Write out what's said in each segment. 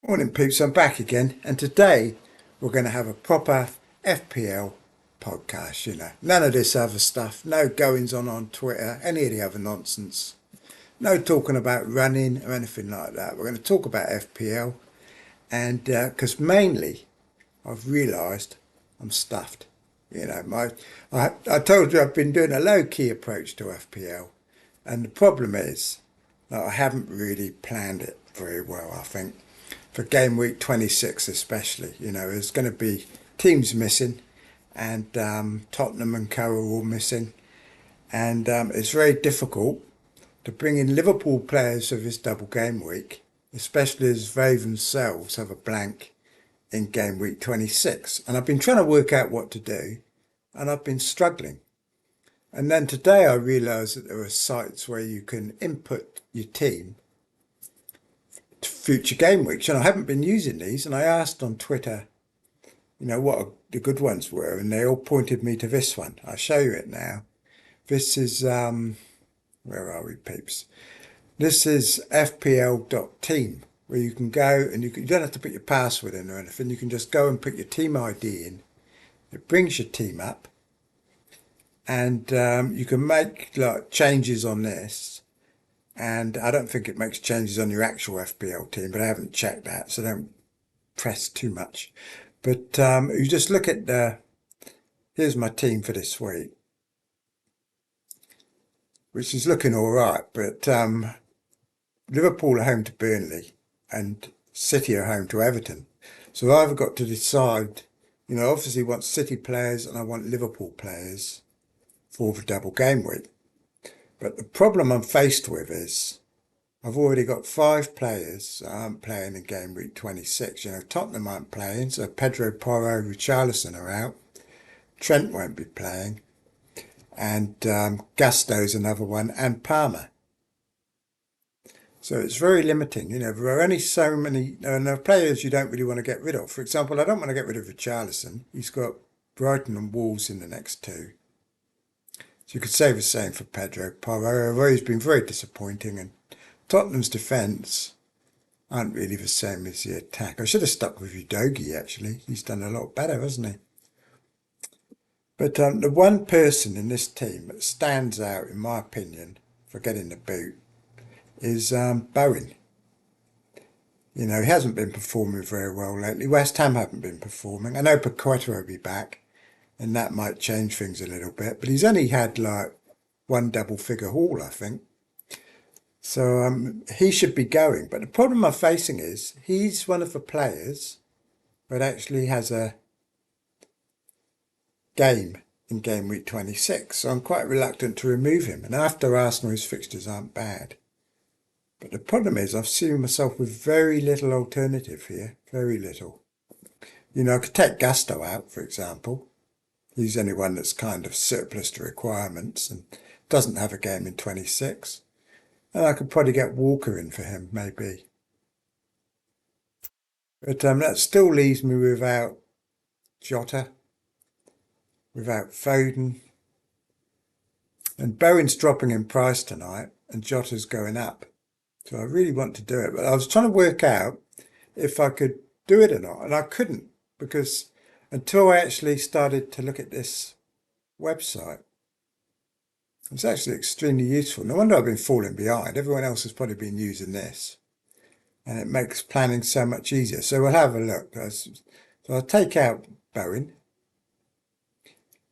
Morning peeps, I'm back again, and today we're going to have a proper FPL podcast, None of this other stuff, no goings on Twitter, any of the other nonsense. No talking about running or anything like that. We're going to talk about FPL, and because mainly I've realised I'm stuffed. I told you I've been doing a low-key approach to FPL, and the problem is that I haven't really planned it very well, I think. For game week 26 especially, there's going to be teams missing, and Tottenham and Co are all missing, and it's very difficult to bring in Liverpool players for this double game week, especially as they themselves have a blank in game week 26. And I've been trying to work out what to do, and I've been struggling. And then today I realised that there are sites where you can input your team to future game weeks, and I haven't been using these. And I asked on Twitter, what the good ones were, and they all pointed me to this one. I'll show you it now. This is where are we, peeps? This is FPL.team, where you can go and you don't have to put your password in or anything. You can just go and put your team ID in. It brings your team up, and you can make changes on this. And I don't think it makes changes on your actual FPL team, but I haven't checked that, so don't press too much. But you just look at here's my team for this week, which is looking all right. But Liverpool are home to Burnley and City are home to Everton. So I've got to decide, obviously I want City players and I want Liverpool players for the double game week. But the problem I'm faced with is I've already got 5 players that aren't playing in game week 26. Tottenham aren't playing, so Pedro Porro, Richarlison are out. Trent won't be playing, and Gusto's another one, and Palmer. So it's very limiting. There are only so many, and there are players you don't really want to get rid of. For example, I don't want to get rid of Richarlison. He's got Brighton and Wolves in the next 2. So you could say the same for Pedro Porro, although he's been very disappointing, and Tottenham's defence aren't really the same as the attack. I should have stuck with Udogie, actually. He's done a lot better, hasn't he? But the one person in this team that stands out, in my opinion, for getting the boot is Bowen. He hasn't been performing very well lately. West Ham haven't been performing. I know Paqueta will be back, and that might change things a little bit. But he's only had one double-figure haul, I think. So he should be going. But the problem I'm facing is he's one of the players that actually has a game in game week 26. So I'm quite reluctant to remove him. And after Arsenal, his fixtures aren't bad. But the problem is I've seen myself with very little alternative here. Very little. I could take Gusto out, for example. He's the only one that's kind of surplus to requirements and doesn't have a game in 26. And I could probably get Walker in for him, maybe. But that still leaves me without Jota, without Foden. And Bowen's dropping in price tonight and Jota's going up. So I really want to do it. But I was trying to work out if I could do it or not. And I couldn't, because until I actually started to look at this website, it's actually extremely useful. No wonder I've been falling behind. Everyone else has probably been using this. And it makes planning so much easier. So we'll have a look. So I'll take out Bowen.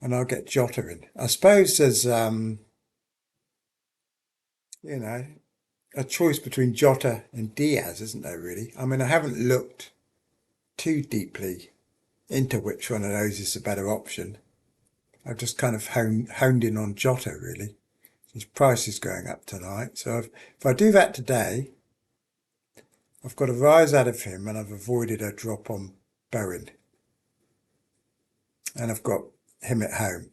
And I'll get Jota in. I suppose there's, a choice between Jota and Diaz, isn't there, really? I mean, I haven't looked too deeply into which one of those is the better option. I've just kind of honed in on Jota, really. His price is going up tonight. So if I do that today, I've got a rise out of him and I've avoided a drop on Bowen. And I've got him at home.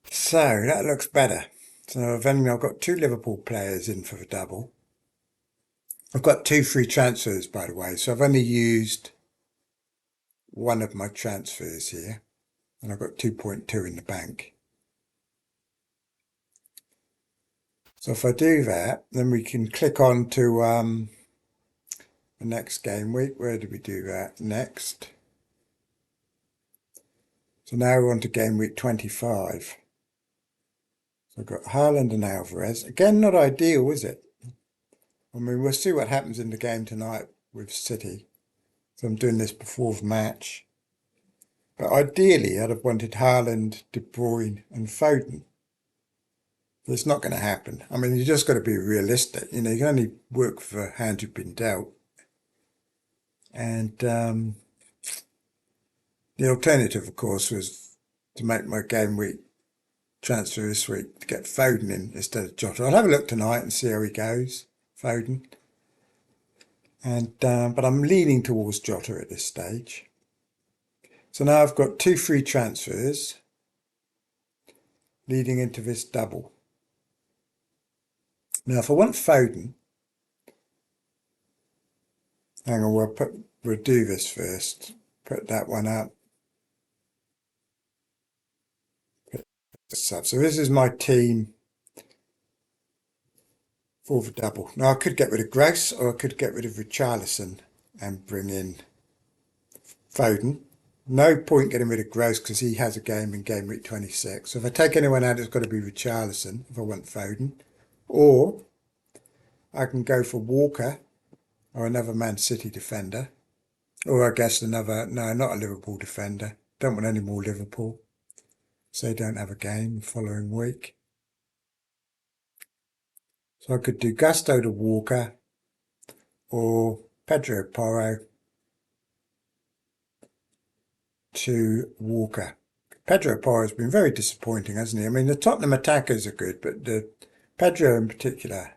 So that looks better. So I've got 2 Liverpool players in for the double. I've got 2 free transfers, by the way. So I've only used one of my transfers here. And I've got 2.2 in the bank. So if I do that, then we can click on to the next game week. Where do we do that next? So now we're on to game week 25. So I've got Haaland and Alvarez. Again, not ideal, is it? I mean, we'll see what happens in the game tonight with City. So I'm doing this before the match. But ideally, I'd have wanted Haaland, De Bruyne and Foden. But it's not going to happen. I mean, you just got to be realistic. You know, you can only work with the hand you've been dealt. And the alternative, of course, was to make my game week transfer this week to get Foden in instead of Jota. I'll have a look tonight and see how he goes, Foden. And but I'm leaning towards Jota at this stage. So now I've got 2 free transfers leading into this double. Now, if I want Foden, hang on, we'll do this first. Put that one up. Put this up. So this is my team for the double. Now I could get rid of Gross or I could get rid of Richarlison and bring in Foden. No point getting rid of Gross because he has a game in game week 26. So if I take anyone out, it's got to be Richarlison if I want Foden. Or I can go for Walker or another Man City defender. Or I guess another, no, not a Liverpool defender. Don't want any more Liverpool. So they don't have a game the following week. So I could do Gusto to Walker or Pedro Porro to Walker. Pedro Porro has been very disappointing, hasn't he? I mean, the Tottenham attackers are good, but the Pedro in particular,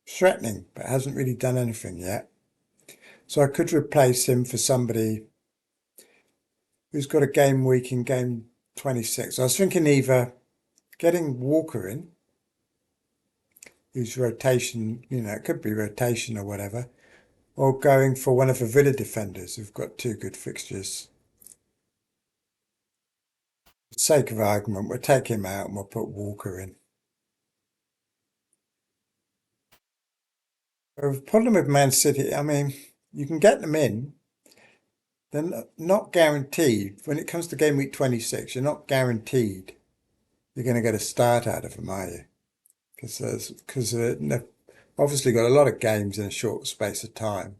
threatening, but hasn't really done anything yet. So I could replace him for somebody who's got a game week in game 26. I was thinking either getting Walker in, whose rotation, you know, it could be rotation or whatever, or going for one of the Villa defenders who've got 2 good fixtures. For the sake of argument, we'll take him out and we'll put Walker in. The problem with Man City, I mean, you can get them in, they're not guaranteed. When it comes to game week 26, you're not guaranteed you're going to get a start out of them, are you? Because they've obviously got a lot of games in a short space of time.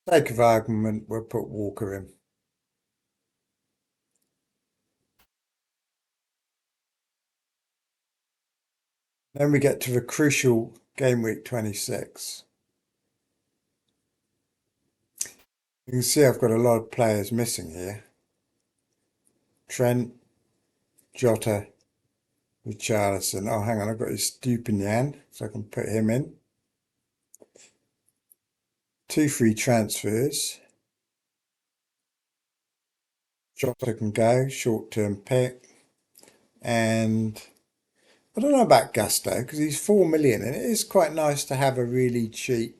For the sake of argument, we'll put Walker in. Then we get to the crucial game week 26. You can see I've got a lot of players missing here. Trent, Jota, Richarlison. Oh, hang on, I've got his Stupinian, so I can put him in. 2 free transfers. Jota can go, short-term pick. And I don't know about Gusto, because he's 4 million, and it is quite nice to have a really cheap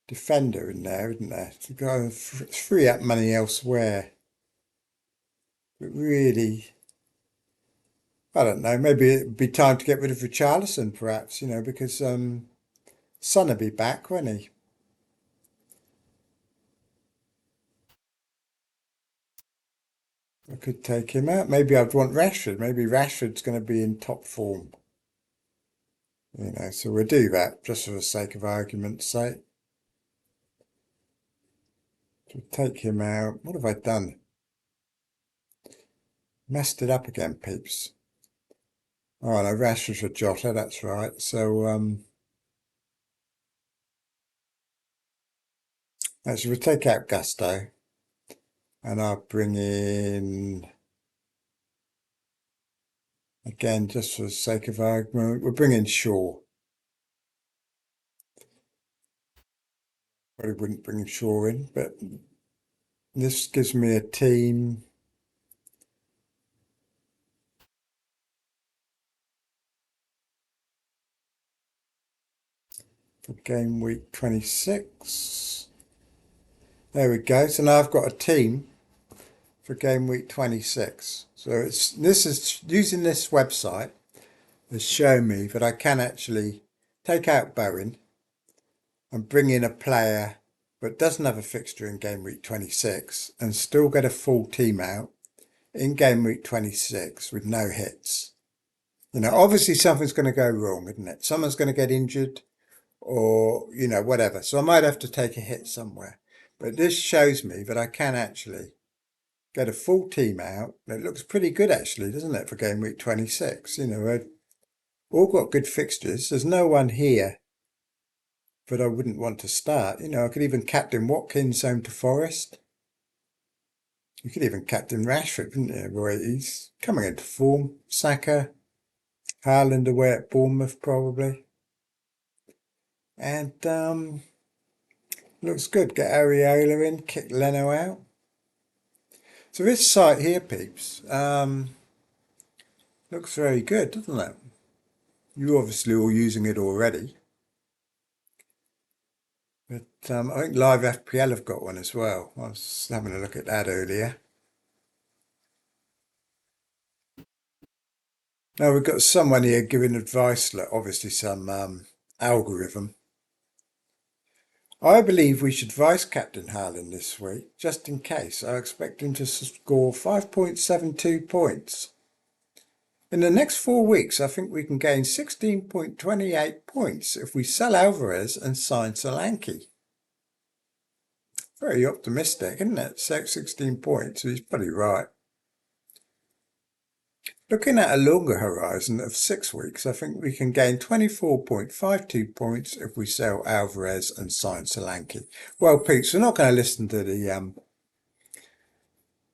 defender in there, isn't there? To go and free up money elsewhere. But really, I don't know, maybe it'd be time to get rid of Richarlison, perhaps, you know, because Son will be back, won't he? I could take him out. Maybe I'd want Rashford. Maybe Rashford's going to be in top form. You know, so we'll do that just for the sake of argument's sake. So take him out. What have I done? Messed it up again, peeps. Oh no, Rashford for Jota, that's right. So actually we'll take out Gusto and I'll bring in again just for the sake of argument, we'll bring in Shaw. Probably wouldn't bring Shaw in, but this gives me a team. For game week 26. There we go. So now I've got a team for game week 26. So this is using this website has shown me that I can actually take out Bowen and bring in a player that doesn't have a fixture in game week 26 and still get a full team out in game week 26 with no hits. You know, obviously something's going to go wrong, isn't it? Someone's going to get injured or, you know, whatever. So I might have to take a hit somewhere. But this shows me that I can actually get a full team out. It looks pretty good, actually, doesn't it, for game week 26? You know, we've all got good fixtures. There's no one here that I wouldn't want to start. You know, I could even captain Watkins home to Forest. You could even captain Rashford, couldn't you? Boy, he's coming into form. Saka, Haaland away at Bournemouth, probably. And looks good. Get Areola in, kick Leno out. So this site here, peeps, looks very good, doesn't it? You're obviously all using it already. But I think Live FPL have got one as well. I was having a look at that earlier. Now we've got someone here giving advice, like obviously some algorithm. I believe we should vice captain Haaland this week, just in case. I expect him to score 5.72 points. In the next 4 weeks, I think we can gain 16.28 points if we sell Alvarez and sign Solanke. Very optimistic, isn't it? 16 points, he's probably right. Looking at a longer horizon of 6 weeks, I think we can gain 24.52 points if we sell Alvarez and sign Solanke. Well, Pete, we're not going to listen to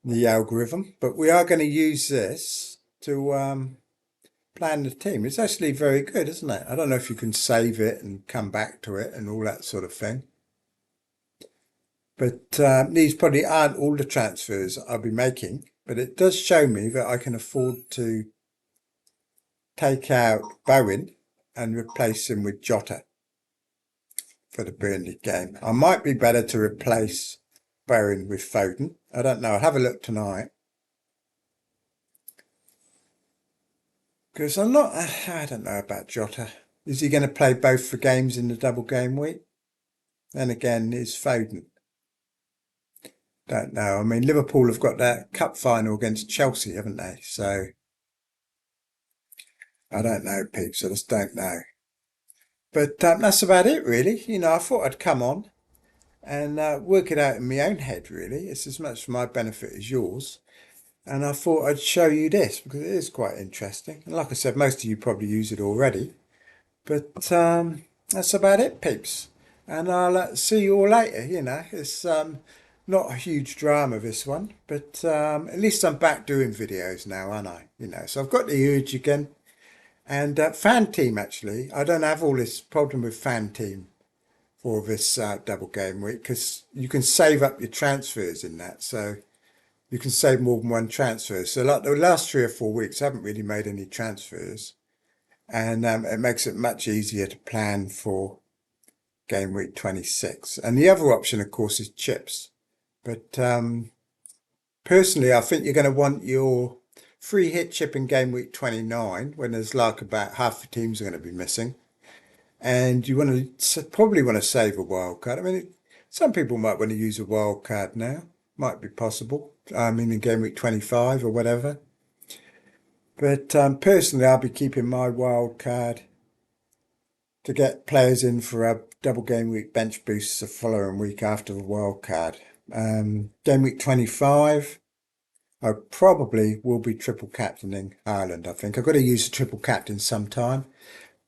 the algorithm, but we are going to use this to plan the team. It's actually very good, isn't it? I don't know if you can save it and come back to it and all that sort of thing. But these probably aren't all the transfers I'll be making, but it does show me that I can afford to take out Bowen and replace him with Jota for the Burnley game. I might be better to replace Bowen with Foden. I don't know. I'll have a look tonight. Because I don't know about Jota. Is he going to play both the games in the double game week? Then again, is Foden. Don't know. I mean, Liverpool have got that cup final against Chelsea, haven't they? So I don't know, peeps. I just don't know. But that's about it, really. You know, I thought I'd come on and work it out in my own head, really. It's as much for my benefit as yours. And I thought I'd show you this because it is quite interesting. And like I said, most of you probably use it already. But that's about it, peeps. And I'll see you all later. You know, it's not a huge drama, this one. But at least I'm back doing videos now, aren't I? You know, so I've got the urge again. And FTeam, actually, I don't have all this problem with FTeam for this double game week because you can save up your transfers in that. So you can save more than one transfer. So like the last 3 or 4 weeks, I haven't really made any transfers. And it makes it much easier to plan for game week 26. And the other option, of course, is chips. But personally, I think you're going to want your free hit chip in game week 29 when there's like about half the teams are going to be missing. And you want to probably want to save a wild card. I mean, some people might want to use a wild card now. Might be possible. I mean, in game week 25 or whatever. But personally, I'll be keeping my wild card to get players in for a double game week bench boosts the following week after the wild card. Game week 25, I probably will be triple captaining Ireland, I think. I've got to use a triple captain sometime.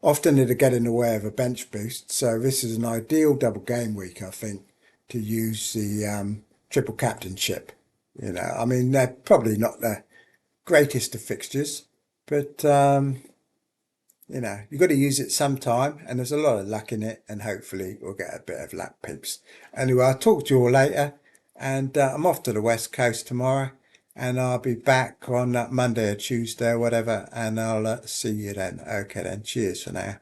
Often it'll get in the way of a bench boost. So this is an ideal double game week, I think, to use the triple captainship. You know, I mean, they're probably not the greatest of fixtures, but you know, you've got to use it sometime, and there's a lot of luck in it, and hopefully we'll get a bit of luck, peeps. Anyway, I'll talk to you all later, and I'm off to the West Coast tomorrow, and I'll be back on Monday or Tuesday or whatever, and I'll see you then. Okay then, cheers for now.